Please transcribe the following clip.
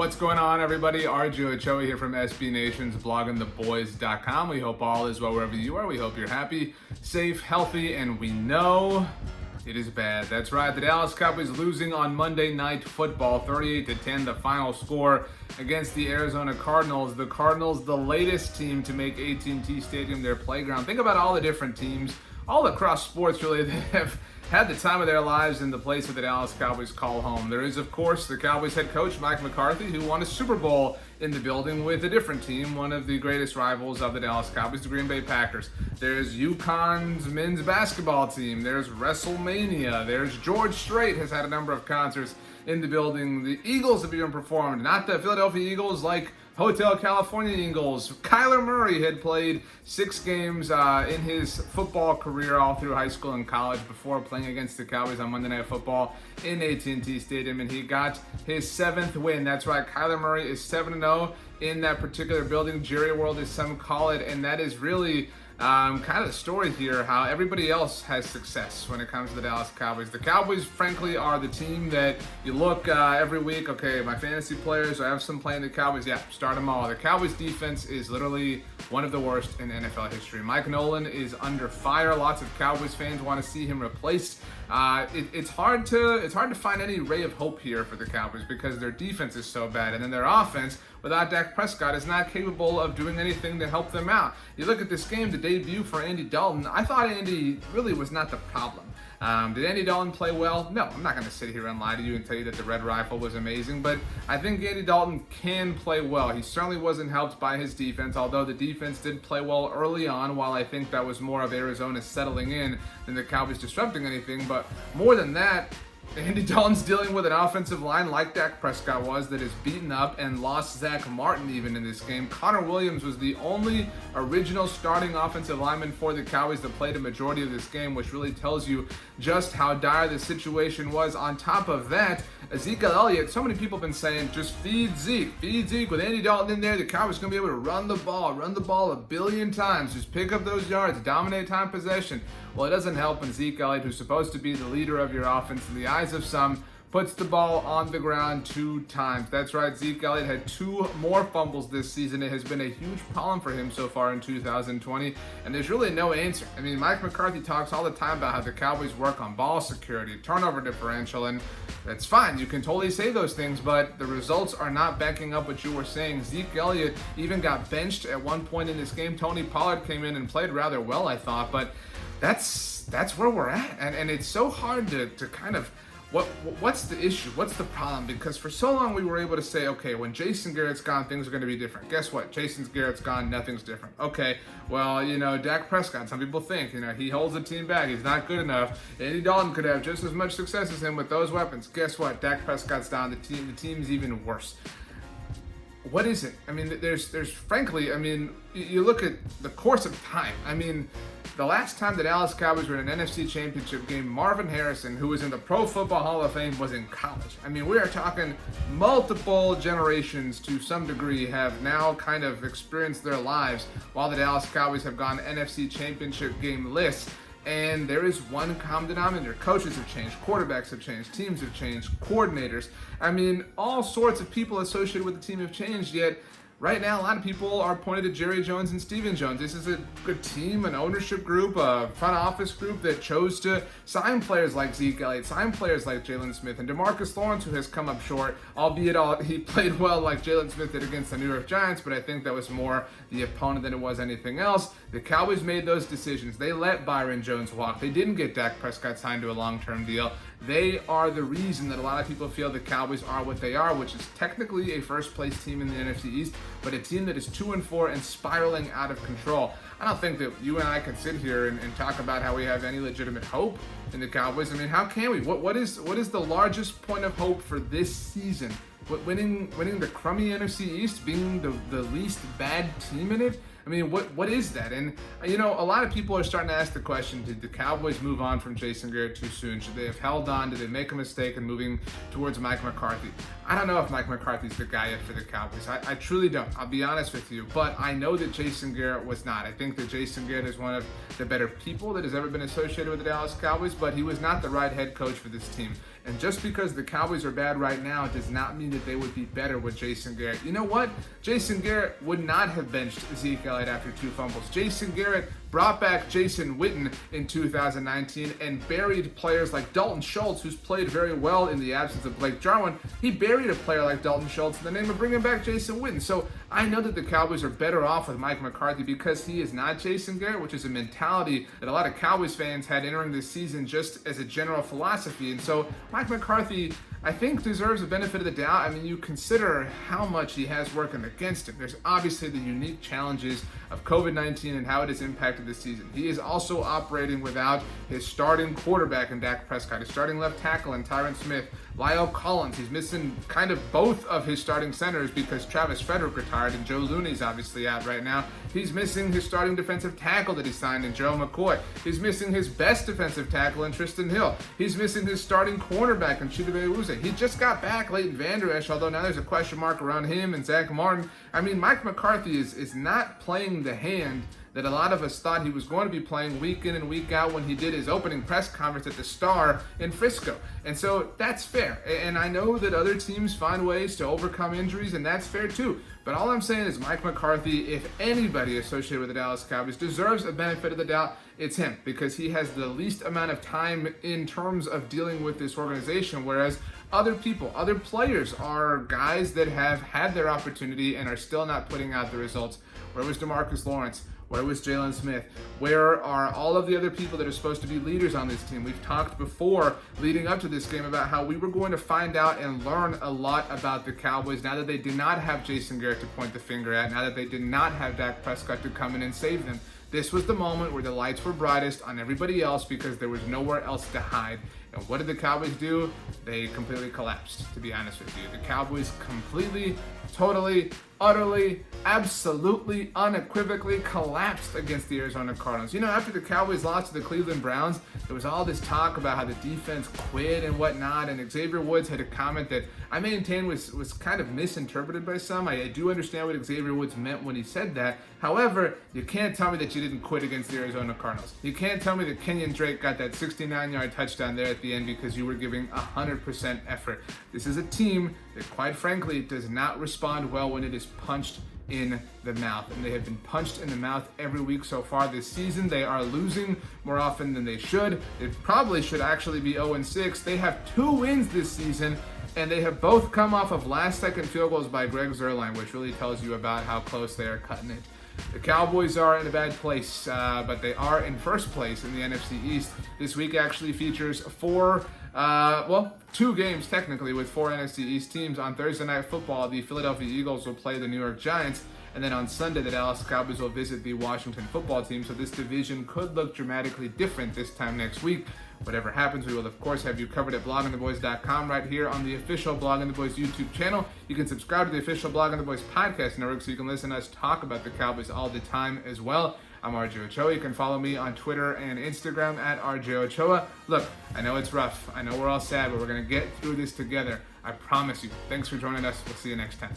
What's going on, everybody? RJ Ochoca here from SB Nation's bloggingtheboys.com. We hope all is well wherever you are. We hope you're happy, safe, healthy, and we know it is bad. That's right. The Dallas Cowboys losing on Monday Night Football, 38-10, the final score against the Arizona Cardinals. The Cardinals, the latest team to make AT&T Stadium their playground. Think about all the different teams, all across sports really, that have had the time of their lives in the place that the Dallas Cowboys call home. There is, of course, the Cowboys head coach, Mike McCarthy, who won a Super Bowl in the building with a different team, one of the greatest rivals of the Dallas Cowboys, the Green Bay Packers. There's UConn's men's basketball team. There's WrestleMania. There's George Strait has had a number of concerts in the building. The Eagles have even performed, not the Philadelphia Eagles like Hotel California Eagles. Kyler Murray had played 6 games in his football career all through high school and college before playing against the Cowboys on Monday Night Football in AT&T Stadium, and he got his 7th win. That's right, Kyler Murray is 7-0 in that particular building. Jerry World, as some call it, and that is really kind of the story here, how everybody else has success when it comes to the Dallas Cowboys. The Cowboys, frankly, are the team that you look every week, okay, my fantasy players, I have some playing the Cowboys, yeah, start them all. The Cowboys defense is literally one of the worst in NFL history. Mike Nolan is under fire. Lots of Cowboys fans want to see him replaced. It's hard to find any ray of hope here for the Cowboys because their defense is so bad, and then their offense, without Dak Prescott, is not capable of doing anything to help them out. You look at this game, the debut for Andy Dalton, I thought Andy really was not the problem. Did Andy Dalton play well? No, I'm not going to sit here and lie to you and tell you that the Red Rifle was amazing, but I think Andy Dalton can play well. He certainly wasn't helped by his defense, although the defense did play well early on, while I think that was more of Arizona settling in than the Cowboys disrupting anything. But more than that, Andy Dalton's dealing with an offensive line like Dak Prescott was that is beaten up and lost Zach Martin even in this game. Connor Williams was the only original starting offensive lineman for the Cowboys that played a majority of this game, which really tells you just how dire the situation was. On top of that, Ezekiel Elliott, so many people have been saying, just feed Zeke with Andy Dalton in there. The Cowboys are going to be able to run the ball a billion times, just pick up those yards, dominate time possession. Well, it doesn't help when Zeke Elliott, who's supposed to be the leader of your offense in the eyes of some, puts the ball on the ground 2 times. That's right, Zeke Elliott had 2 more fumbles this season. It has been a huge problem for him so far in 2020, and there's really no answer. I mean, Mike McCarthy talks all the time about how the Cowboys work on ball security, turnover differential, and that's fine. You can totally say those things, but the results are not backing up what you were saying. Zeke Elliott even got benched at one point in this game. Tony Pollard came in and played rather well, I thought, but that's where we're at, and it's so hard to kind of, what's the issue? What's the problem? Because for so long we were able to say, okay, when Jason Garrett's gone, things are going to be different. Guess what? Jason Garrett's gone, nothing's different. Okay, well, Dak Prescott, some people think, he holds the team back. He's not good enough. Andy Dalton could have just as much success as him with those weapons. Guess what? Dak Prescott's down. The team's even worse. What is it? I mean, there's frankly, I mean, you look at the course of time. I mean, the last time the Dallas Cowboys were in an NFC Championship game, Marvin Harrison, who was in the Pro Football Hall of Fame, was in college. I mean, we are talking multiple generations to some degree have now kind of experienced their lives while the Dallas Cowboys have gone NFC Championship game lists. And there is one common denominator. Coaches have changed, quarterbacks have changed, teams have changed, coordinators. I mean, all sorts of people associated with the team have changed, yet right now a lot of people are pointed to Jerry Jones and Steven Jones. This is a good team, an ownership group, a front office group that chose to sign players like Zeke Elliott, sign players like Jalen Smith, and DeMarcus Lawrence, who has come up short, albeit he played well like Jalen Smith did against the New York Giants, but I think that was more the opponent than it was anything else. The Cowboys made those decisions. They let Byron Jones walk. They didn't get Dak Prescott signed to a long-term deal. They are the reason that a lot of people feel the Cowboys are what they are, which is technically a first-place team in the NFC East, but a team that is 2-4 and spiraling out of control. I don't think that you and I can sit here and talk about how we have any legitimate hope in the Cowboys. I mean, how can we? What is the largest point of hope for this season? Winning the crummy NFC East, being the least bad team in it? I mean, what is that? And, a lot of people are starting to ask the question, did the Cowboys move on from Jason Garrett too soon? Should they have held on? Did they make a mistake in moving towards Mike McCarthy? I don't know if Mike McCarthy's the guy yet for the Cowboys. I truly don't. I'll be honest with you. But I know that Jason Garrett was not. I think that Jason Garrett is one of the better people that has ever been associated with the Dallas Cowboys, but he was not the right head coach for this team. And just because the Cowboys are bad right now does not mean that they would be better with Jason Garrett. You know what? Jason Garrett would not have benched Ezekiel Elliott after 2 fumbles. Jason Garrett brought back Jason Witten in 2019 and buried players like Dalton Schultz, who's played very well in the absence of Blake Jarwin. He buried a player like Dalton Schultz in the name of bringing back Jason Witten. So I know that the Cowboys are better off with Mike McCarthy because he is not Jason Garrett, which is a mentality that a lot of Cowboys fans had entering this season just as a general philosophy. And so Mike McCarthy, I think, deserves the benefit of the doubt. I mean, you consider how much he has working against him. There's obviously the unique challenges of COVID-19 and how it has impacted the season. He is also operating without his starting quarterback in Dak Prescott, his starting left tackle in Tyron Smith, Lyle Collins. He's missing kind of both of his starting centers because Travis Frederick retired and Joe Looney's obviously out right now. He's missing his starting defensive tackle that he signed in Joe McCoy. He's missing his best defensive tackle in Tristan Hill. He's missing his starting cornerback in Chidobe Awuzie. He just got back Leighton Vander Esch, although now there's a question mark around him and Zach Martin. I mean, Mike McCarthy is not playing the hand that a lot of us thought he was going to be playing week in and week out when he did his opening press conference at the Star in Frisco. And so that's fair. And I know that other teams find ways to overcome injuries, and that's fair too. But all I'm saying is Mike McCarthy, if anybody associated with the Dallas Cowboys deserves a benefit of the doubt, it's him, because he has the least amount of time in terms of dealing with this organization, whereas other people, other players are guys that have had their opportunity and are still not putting out the results. Where was DeMarcus Lawrence? Where was Jalen Smith? Where are all of the other people that are supposed to be leaders on this team? We've talked before, leading up to this game, about how we were going to find out and learn a lot about the Cowboys now that they did not have Jason Garrett to point the finger at, now that they did not have Dak Prescott to come in and save them. This was the moment where the lights were brightest on everybody else because there was nowhere else to hide. And what did the Cowboys do? They completely collapsed, to be honest with you. The Cowboys completely, totally, utterly, absolutely, unequivocally collapsed against the Arizona Cardinals. You know, after the Cowboys lost to the Cleveland Browns, there was all this talk about how the defense quit and whatnot, and Xavier Woods had a comment that I maintain was kind of misinterpreted by some. I do understand what Xavier Woods meant when he said that. However, you can't tell me that you didn't quit against the Arizona Cardinals. You can't tell me that Kenyon Drake got that 69-yard touchdown there at the end because you were giving 100% effort. This is a team that, quite frankly, does not respond well when it is punched in the mouth, and they have been punched in the mouth every week so far this season. They are losing more often than they should. They probably should actually be 0-6. They have 2 wins this season, and they have both come off of last-second field goals by Greg Zuerlein, which really tells you about how close they are cutting it. The Cowboys are in a bad place, but they are in first place in the NFC East. This week actually features 2 games technically with 4 NFC East teams. On Thursday Night Football, the Philadelphia Eagles will play the New York Giants, and then on Sunday, the Dallas Cowboys will visit the Washington Football Team. So this division could look dramatically different this time next week. Whatever happens, we will of course have you covered at bloggingtheboys.com right here on the official Blogging the Boys YouTube channel. You can subscribe to the official Blogging the Boys podcast network so you can listen to us talk about the Cowboys all the time as well. I'm RJ Ochoa. You can follow me on Twitter and Instagram at RJ Ochoa. Look, I know it's rough. I know we're all sad, but we're going to get through this together. I promise you. Thanks for joining us. We'll see you next time.